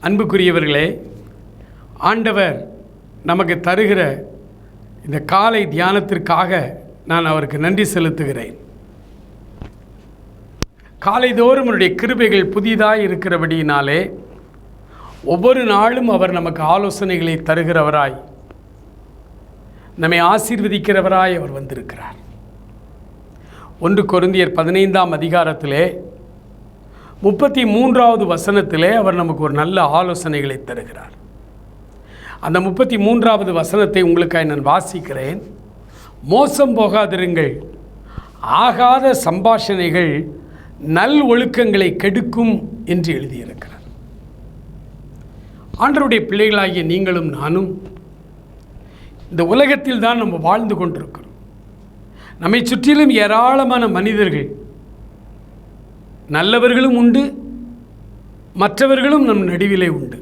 அன்புக்குரியவர்களே, ஆண்டவர் நமக்கு தருகிற இந்த காலை தியானத்திற்காக நான் அவருக்கு நன்றி செலுத்துகிறேன். காலைதோறும் அவருடைய கிருபைகள் புதிதாக இருக்கிறபடியினாலே ஒவ்வொரு நாளும் அவர் நமக்கு ஆலோசனைகளை தருகிறவராய், நம்மை ஆசீர்வதிக்கிறவராய் அவர் வந்திருக்கிறார். 1 கொரிந்தியர் 15ஆம் அதிகாரத்திலே 33வது வசனத்திலே அவர் நமக்கு ஒரு நல்ல ஆலோசனைகளை தருகிறார். அந்த 33வது வசனத்தை உங்களுக்காக நான் வாசிக்கிறேன். மோசம் போகாதிருங்கள், ஆகாத சம்பாஷணைகள் நல் ஒழுக்கங்களை கெடுக்கும் என்று எழுதியிருக்கிறார். ஆண்டவருடைய பிள்ளைகளாகிய நீங்களும் நானும் இந்த உலகத்தில் தான் நம்ம வாழ்ந்து கொண்டிருக்கிறோம். நம்மை சுற்றிலும் ஏராளமான மனிதர்கள், நல்லவர்களும் உண்டு, மற்றவர்களும் நம் நடுவிலே உண்டு.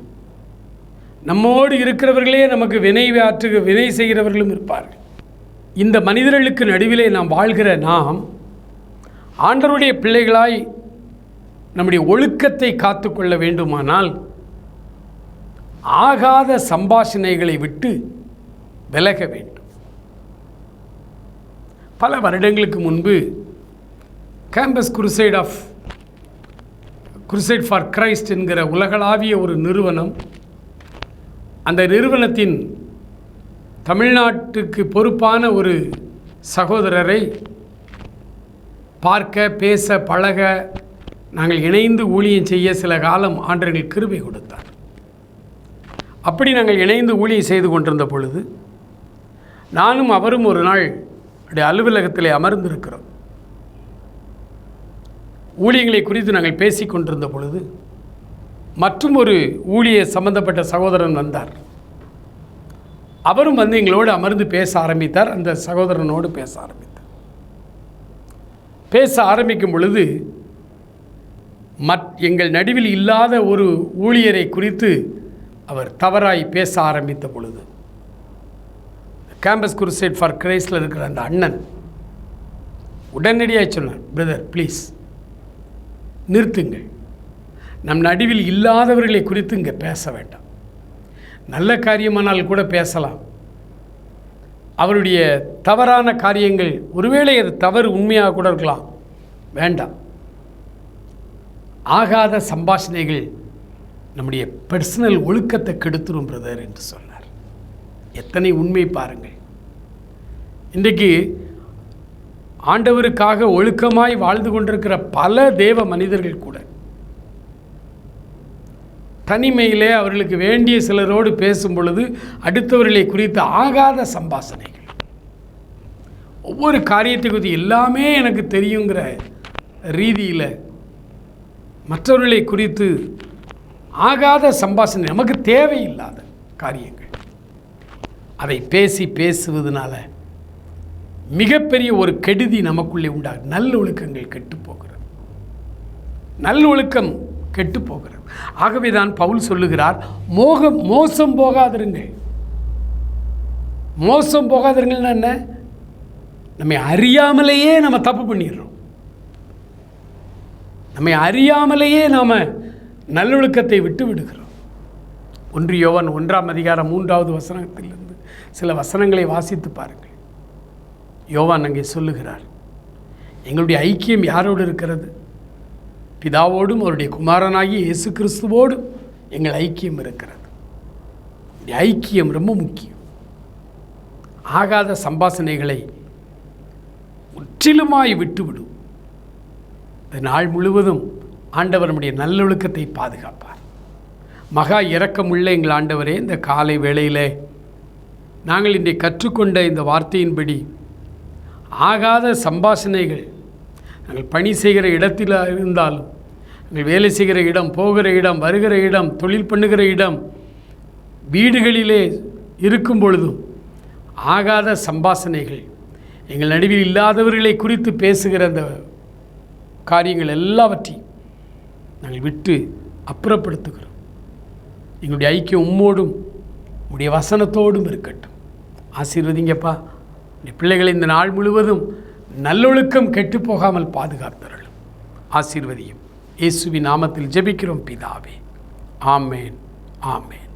நம்மோடு இருக்கிறவர்களே நமக்கு வினை செய்கிறவர்களும் இருப்பார்கள். இந்த மனிதர்களுக்கு நடுவிலே நாம் வாழ்கிற நாம் ஆண்டவருடைய பிள்ளைகளாய் நம்முடைய ஒழுக்கத்தை காத்துக்கொள்ள வேண்டுமானால் ஆகாத சம்பாஷணைகளை விட்டு விலக வேண்டும். பல வருடங்களுக்கு முன்பு கேம்பஸ் குருசைட் ஃபார் கிரைஸ்ட் என்கிற உலகளாவிய ஒரு நிறுவனம், அந்த நிறுவனத்தின் தமிழ்நாட்டுக்கு பொறுப்பான ஒரு சகோதரரை பார்க்க, பேச, பழக, நாங்கள் இணைந்து ஊழியம் செய்ய சில காலம் ஆண்டவர்கள் கிருபை கொடுத்தார். அப்படி நாங்கள் இணைந்து ஊழியம் செய்து கொண்டிருந்த பொழுது நானும் அவரும் ஒரு நாள் அலுவலகத்திலே அமர்ந்திருக்கிறோம். ஊழியங்களை குறித்து நாங்கள் பேசி கொண்டிருந்த பொழுது மற்றும் ஒரு ஊழிய சம்பந்தப்பட்ட சகோதரன் வந்தார். அவரும் வந்து எங்களோடு அமர்ந்து பேச ஆரம்பித்தார். அந்த சகோதரனோடு பேச ஆரம்பிக்கும் பொழுது எங்கள் நடுவில் இல்லாத ஒரு ஊழியரை குறித்து அவர் தவறாய் பேச ஆரம்பித்த பொழுது கேம்பஸ் குருசைட் ஃபார் கிரைஸ்டில் இருக்கிற அந்த அண்ணன் உடனடியாக சொன்னார், பிரதர் ப்ளீஸ் நிறுத்துங்கள், நம் நடுவில் இல்லாதவர்களை குறித்து இங்கே பேச வேண்டாம். நல்ல காரியமானால் கூட பேசலாம். அவருடைய தவறான காரியங்கள், ஒருவேளை அது தவறு உண்மையாக கூட இருக்கலாம், வேண்டாம். ஆகாத சம்பாஷணைகள் நம்முடைய பர்சனல் ஒழுக்கத்தை கெடுத்துரும் பிரதர் என்று சொன்னார். எத்தனை உண்மை பாருங்கள். இன்றைக்கு ஆண்டவருக்காக ஒழுக்கமாய் வாழ்ந்து கொண்டிருக்கிற பல தேவ மனிதர்கள் கூட தனிமையிலே அவர்களுக்கு வேண்டிய சிலரோடு பேசும் பொழுது அடுத்தவர்களை குறித்து ஆகாத சம்பாஷணைகள், ஒவ்வொரு காரியத்தை குறித்து எல்லாமே எனக்கு தெரியுங்கிற ரீதியில் மற்றவர்களை குறித்து ஆகாத சம்பாஷணை, நமக்கு தேவையில்லாத காரியங்கள், அதை பேசுவதனால மிகப்பெரிய ஒரு கெடுதி நமக்குள்ளே உண்டாகும். நல்லொழுக்கங்கள் கெட்டுப்போகிறது, நல்லொழுக்கம் கெட்டுப்போகிறது. ஆகவே தான் பவுல் சொல்லுகிறார், மோசம் போகாதிருங்கள். மோசம் போகாதிருங்கள்னா என்ன? நம்மை அறியாமலேயே நம்ம தப்பு பண்ணிடுறோம். நம்மை அறியாமலேயே நாம் நல்லொழுக்கத்தை விட்டு விடுகிறோம். 1 யோவான் 1ஆம் அதிகாரம் 3வது வசனத்திலிருந்து சில வசனங்களை வாசித்து பாருங்கள். யோவான் அங்கே சொல்லுகிறார், எங்களுடைய ஐக்கியம் யாரோடு இருக்கிறது? பிதாவோடும் அவருடைய குமாரனாகிய இயேசு கிறிஸ்துவோடும் எங்கள் ஐக்கியம் இருக்கிறது. ஐக்கியம் ரொம்ப முக்கியம். ஆகாத சம்பாஷணைகளை முற்றிலுமாய் விட்டுவிடும். இந்த நாள் முழுவதும் ஆண்டவர் நம்முடைய நல்லொழுக்கத்தை பாதுகாப்பார். மகா இரக்கமுள்ள எங்கள் ஆண்டவரே, இந்த காலை வேளையிலே நாங்கள் இன்றைக்கு கற்றுக்கொண்ட இந்த வார்த்தையின்படி ஆகாத சம்பாஷணைகள், நாங்கள் பணி செய்கிற இடத்தில் இருந்தாலும், நாங்கள் வேலை செய்கிற இடம், போகிற இடம், வருகிற இடம், தொழில் பண்ணுகிற இடம், வீடுகளிலே இருக்கும் பொழுதும் ஆகாத சம்பாஷணைகள், எங்கள் நடுவில் இல்லாதவர்களை குறித்து பேசுகிற அந்த காரியங்கள் எல்லாவற்றையும் நாங்கள் விட்டு அப்புறப்படுத்துகிறோம். எங்களுடைய ஐக்கியம் உம்மோடும் உடைய வசனத்தோடும் இருக்கட்டும். ஆசீர்வதிங்கப்பா. பிள்ளைகளை இந்த நாள் முழுவதும் நல்லொழுக்கம் கெட்டு போகாமல் பாதுகாத்தரலும். ஆசீர்வதியும். இயேசுவின் நாமத்தில் ஜெபிக்கிறோம் பிதாவே, ஆமேன். ஆமேன்.